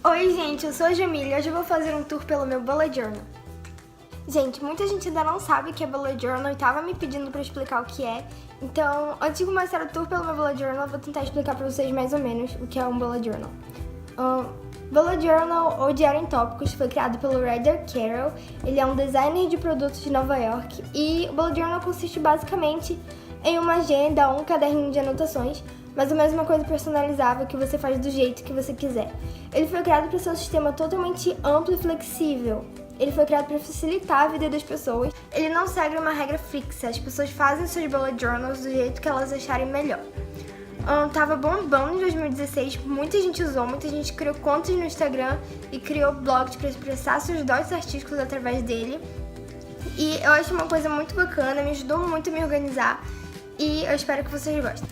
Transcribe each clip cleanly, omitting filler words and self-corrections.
Oi gente, eu sou a Jamile e hoje eu vou fazer um tour pelo meu Bullet Journal. Gente, muita gente ainda não sabe o que é Bullet Journal e tava me pedindo pra explicar o que é. Então, antes de começar o tour pelo meu Bullet Journal, eu vou tentar explicar pra vocês mais ou menos o que é um Bullet Journal. Bullet Journal, ou Diário em Tópicos, foi criado pelo Ryder Carroll. Ele é um designer de produtos de Nova York e o Bullet Journal consiste basicamente em uma agenda ou um caderninho de anotações, mas a mesma coisa personalizável que você faz do jeito que você quiser. Ele foi criado para ser um sistema totalmente amplo e flexível. Ele foi criado para facilitar a vida das pessoas. Ele não segue uma regra fixa, as pessoas fazem seus bullet journals do jeito que elas acharem melhor. Tava bombando em 2016, muita gente usou, muita gente criou contas no Instagram e criou blogs para expressar seus doses artísticos através dele. E eu acho uma coisa muito bacana, me ajudou muito a me organizar e eu espero que vocês gostem.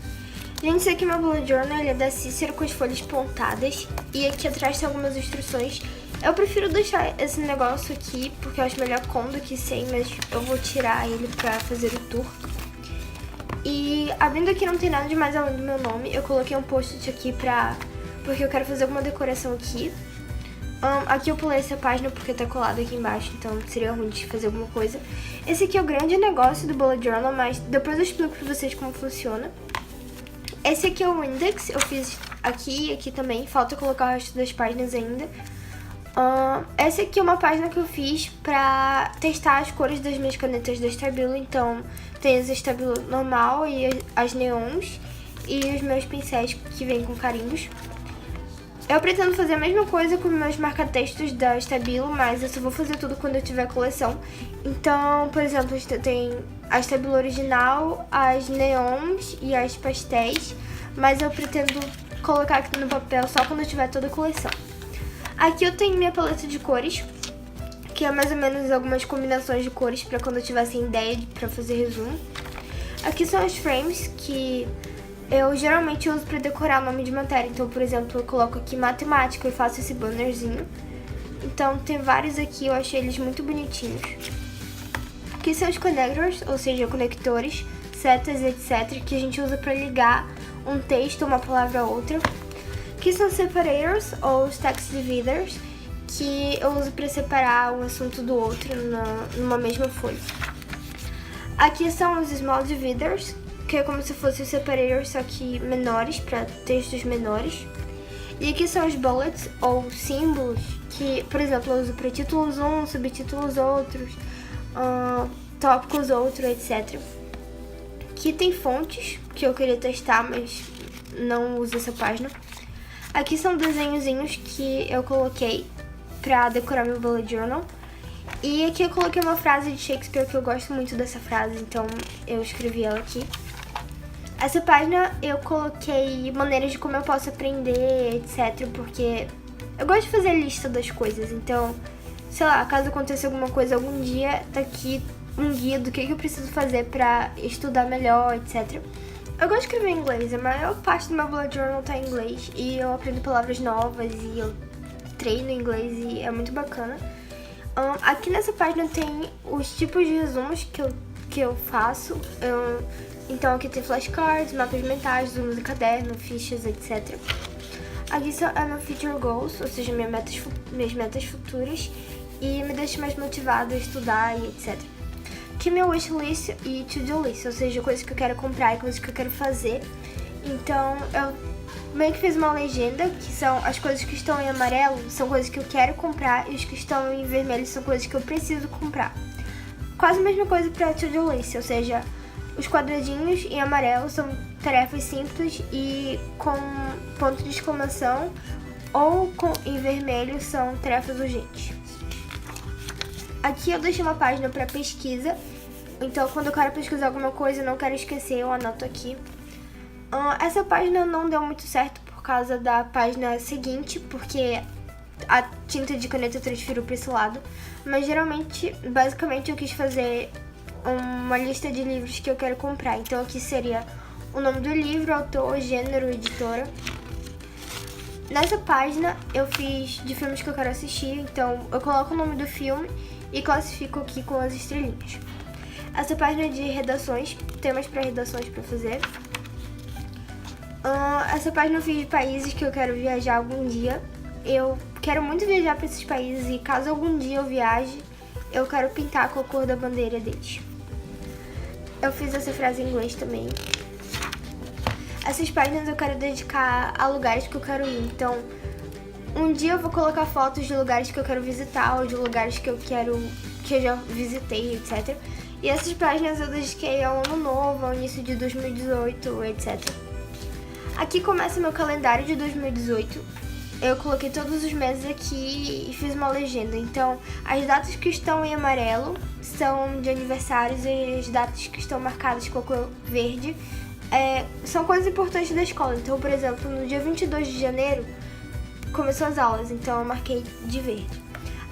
Gente, esse aqui é meu bullet journal, ele é da Cícero com as folhas pontadas e aqui atrás tem algumas instruções. Eu prefiro deixar esse negócio aqui porque eu acho melhor com do que sem, mas eu vou tirar ele pra fazer o tour. E abrindo aqui não tem nada de mais além do meu nome, eu coloquei um post-it aqui porque eu quero fazer alguma decoração aqui. Aqui eu pulei essa página porque tá colado aqui embaixo, então seria ruim de fazer alguma coisa. Esse aqui é o grande negócio do bullet journal, mas depois eu explico pra vocês como funciona. Esse aqui é o index, eu fiz aqui e aqui também, falta colocar o resto das páginas ainda. Essa aqui é uma página que eu fiz pra testar as cores das minhas canetas da Stabilo, então tem as Stabilo normal e as neons e os meus pincéis que vêm com carimbos. Eu pretendo fazer a mesma coisa com meus marca-textos da Stabilo, mas eu só vou fazer tudo quando eu tiver coleção. Então, por exemplo, tem a Stabilo original, as neons e as pastéis, mas eu pretendo colocar aqui no papel só quando eu tiver toda a coleção. Aqui eu tenho minha paleta de cores, que é mais ou menos algumas combinações de cores para quando eu tiver sem ideia para fazer resumo. Aqui são os frames que eu geralmente uso para decorar o nome de matéria. Então, por exemplo, eu coloco aqui matemática e faço esse bannerzinho. Então, tem vários aqui, eu achei eles muito bonitinhos. Aqui são os connectors, ou seja, conectores, setas, etc, que a gente usa para ligar um texto, uma palavra a outra. Aqui são separators, ou os text dividers, que eu uso para separar um assunto do outro numa mesma folha. Aqui são os small dividers, que é como se fossem os separators, só que menores, para textos menores. E aqui são os bullets, ou símbolos, que, por exemplo, eu uso para títulos subtítulos outros, tópicos outros, etc. Aqui tem fontes, que eu queria testar, mas não uso essa página. Aqui são desenhozinhos que eu coloquei pra decorar meu bullet journal. E aqui eu coloquei uma frase de Shakespeare que eu gosto muito dessa frase, então eu escrevi ela aqui. Essa página eu coloquei maneiras de como eu posso aprender, etc, porque eu gosto de fazer lista das coisas, então, sei lá, caso aconteça alguma coisa algum dia, tá aqui um guia do que eu preciso fazer pra estudar melhor, etc. Eu gosto de escrever em inglês, a maior parte do meu bullet journal tá em inglês e eu aprendo palavras novas e eu treino inglês e é muito bacana. Aqui nessa página tem os tipos de resumos que eu faço. Então aqui tem flashcards, mapas mentais, resumos de caderno, fichas, etc. Aqui são meu future goals, ou seja, minhas metas futuras e me deixa mais motivada a estudar e etc. Aqui meu wishlist e to-do list, ou seja, coisas que eu quero comprar e coisas que eu quero fazer. Então eu meio que fiz uma legenda, que são as coisas que estão em amarelo, são coisas que eu quero comprar, e os que estão em vermelho são coisas que eu preciso comprar. Quase a mesma coisa para to-do list, ou seja, os quadradinhos em amarelo são tarefas simples e com ponto de exclamação, ou em vermelho são tarefas urgentes. Aqui eu deixei uma página para pesquisa, então quando eu quero pesquisar alguma coisa e não quero esquecer, eu anoto aqui. Essa página não deu muito certo por causa da página seguinte, porque a tinta de caneta transferiu para esse lado. Mas basicamente eu quis fazer uma lista de livros que eu quero comprar. Então aqui seria o nome do livro, autor, gênero, editora. Nessa página eu fiz de filmes que eu quero assistir, então eu coloco o nome do filme e classifico aqui com as estrelinhas. Essa página é de redações, temas para redações para fazer. Essa página eu fiz de países que eu quero viajar algum dia. Eu quero muito viajar para esses países e caso algum dia eu viaje, eu quero pintar com a cor da bandeira deles. Eu fiz essa frase em inglês também. Essas páginas eu quero dedicar a lugares que eu quero ir. Então, um dia eu vou colocar fotos de lugares que eu quero visitar ou de lugares que eu já visitei, etc. E essas páginas eu dediquei ao ano novo, ao início de 2018, etc. Aqui começa meu calendário de 2018. Eu coloquei todos os meses aqui e fiz uma legenda. Então, as datas que estão em amarelo são de aniversários e as datas que estão marcadas com a cor verde são coisas importantes da escola. Então, por exemplo, no dia 22 de janeiro começou as aulas, então eu marquei de verde.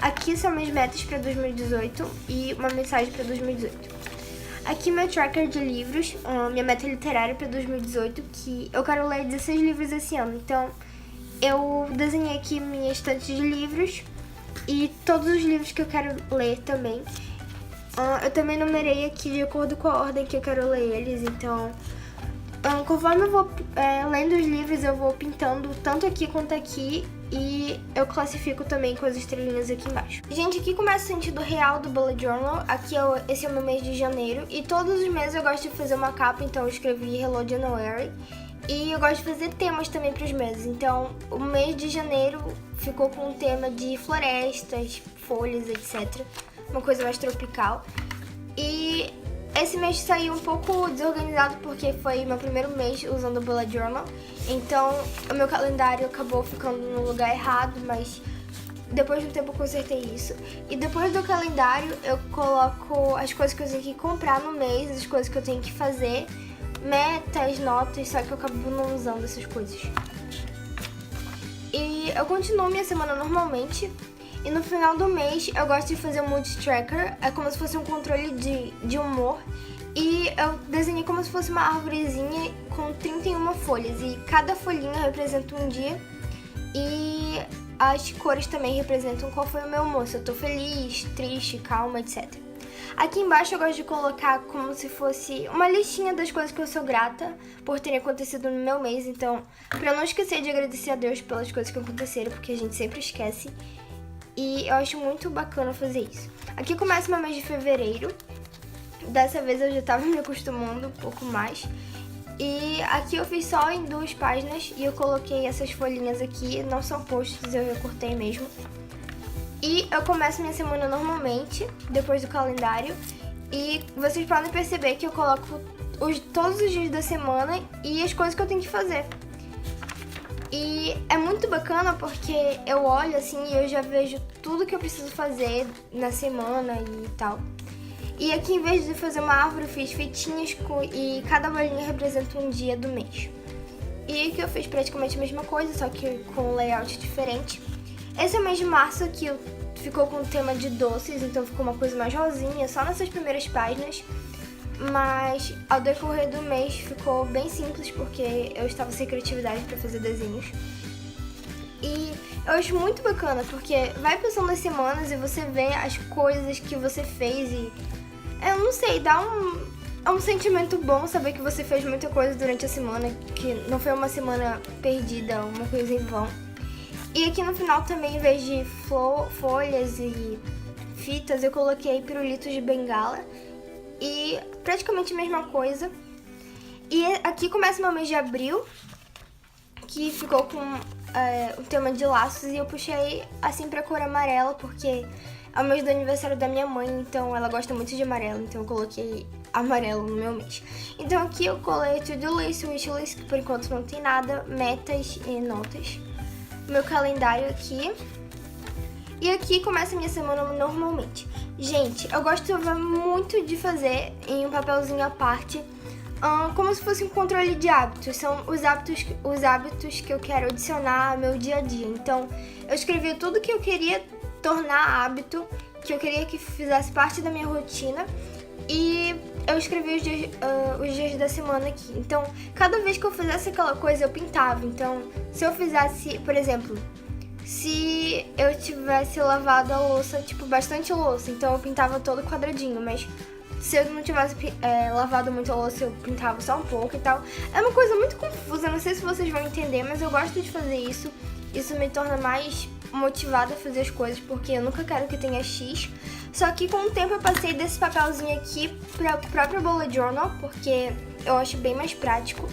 Aqui são minhas metas para 2018 e uma mensagem para 2018. Aqui meu tracker de livros, minha meta literária para 2018, que eu quero ler 16 livros esse ano. Então, eu desenhei aqui minha estante de livros e todos os livros que eu quero ler também. Eu também numerei aqui de acordo com a ordem que eu quero ler eles, então conforme eu vou lendo os livros, eu vou pintando tanto aqui quanto aqui e eu classifico também com as estrelinhas aqui embaixo. Gente, aqui começa o sentido real do Bullet Journal. Aqui esse é o meu mês de janeiro e todos os meses eu gosto de fazer uma capa, então eu escrevi Hello January. E eu gosto de fazer temas também para os meses. Então, o mês de janeiro ficou com um tema de florestas, folhas, etc. Uma coisa mais tropical. E esse mês saiu um pouco desorganizado porque foi meu primeiro mês usando o Bullet Journal. Então, o meu calendário acabou ficando no lugar errado, mas depois de um tempo eu consertei isso. E depois do calendário, eu coloco as coisas que eu tenho que comprar no mês, as coisas que eu tenho que fazer, metas, notas, só que eu acabo não usando essas coisas. E eu continuo minha semana normalmente. E no final do mês eu gosto de fazer um mood tracker, é como se fosse um controle de humor. E eu desenhei como se fosse uma árvorezinha com 31 folhas. E cada folhinha representa um dia. E as cores também representam qual foi o meu humor, se eu tô feliz, triste, calma, etc. Aqui embaixo eu gosto de colocar como se fosse uma listinha das coisas que eu sou grata por terem acontecido no meu mês. Então, pra eu não esquecer de agradecer a Deus pelas coisas que aconteceram, porque a gente sempre esquece. E eu acho muito bacana fazer isso. Aqui começa o meu mês de fevereiro. Dessa vez eu já tava me acostumando um pouco mais. E aqui eu fiz só em 2 páginas e eu coloquei essas folhinhas aqui. Não são posts, eu recortei mesmo. E eu começo minha semana normalmente, depois do calendário. E vocês podem perceber que eu coloco todos os dias da semana e as coisas que eu tenho que fazer. E é muito bacana porque eu olho assim e eu já vejo tudo que eu preciso fazer na semana e tal. E aqui, em vez de fazer uma árvore, eu fiz fitinhas e cada bolinha representa um dia do mês. E aqui eu fiz praticamente a mesma coisa, só que com um layout diferente. Esse é o mês de março, que ficou com o tema de doces, então ficou uma coisa mais rosinha, só nessas primeiras páginas. Mas ao decorrer do mês ficou bem simples, porque eu estava sem criatividade para fazer desenhos. E eu acho muito bacana, porque vai passando as semanas e você vê as coisas que você fez e... eu não sei, dá um sentimento bom saber que você fez muita coisa durante a semana, que não foi uma semana perdida, uma coisa em vão. E aqui no final também, em vez de folhas e fitas, eu coloquei pirulitos de bengala. E praticamente a mesma coisa. E aqui começa o meu mês de abril, que ficou com o tema de laços. E eu puxei assim pra cor amarela, porque é o mês do aniversário da minha mãe, então ela gosta muito de amarelo, então eu coloquei amarelo no meu mês. Então aqui eu colei to-do list, wishlist, que por enquanto não tem nada, metas e notas. Meu calendário aqui. E aqui começa a minha semana normalmente. Gente, eu gosto muito de fazer em um papelzinho à parte, como se fosse um controle de hábitos. São os hábitos que eu quero adicionar ao meu dia a dia. Então, eu escrevi tudo que eu queria tornar hábito, que eu queria que fizesse parte da minha rotina. E eu escrevi os dias da semana aqui. Então, cada vez que eu fizesse aquela coisa, eu pintava. Então, se eu fizesse, por exemplo... se eu tivesse lavado a louça, tipo, bastante louça, então eu pintava todo quadradinho, mas se eu não tivesse lavado muito a louça, eu pintava só um pouco e tal. É uma coisa muito confusa, não sei se vocês vão entender, mas eu gosto de fazer isso. Isso me torna mais motivada a fazer as coisas, porque eu nunca quero que tenha X. Só que com o tempo eu passei desse papelzinho aqui para o próprio bullet journal, porque eu acho bem mais prático.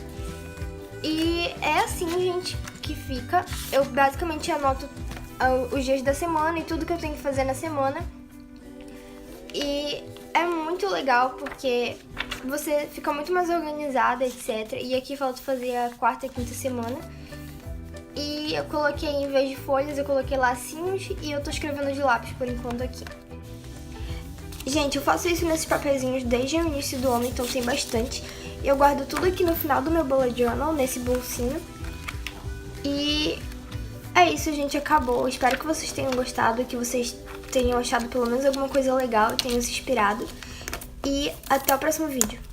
E é assim, gente, que fica. Eu basicamente anoto os dias da semana e tudo que eu tenho que fazer na semana. E é muito legal porque você fica muito mais organizada, etc. E aqui falta fazer a quarta e quinta semana. E eu coloquei, em vez de folhas, eu coloquei lacinhos e eu tô escrevendo de lápis por enquanto aqui. Gente, eu faço isso nesses papeizinhos desde o início do ano, então tem bastante. Eu guardo tudo aqui no final do meu bullet journal, nesse bolsinho. E é isso, gente, acabou. Espero que vocês tenham gostado, que vocês tenham achado pelo menos alguma coisa legal e tenham se inspirado. E até o próximo vídeo.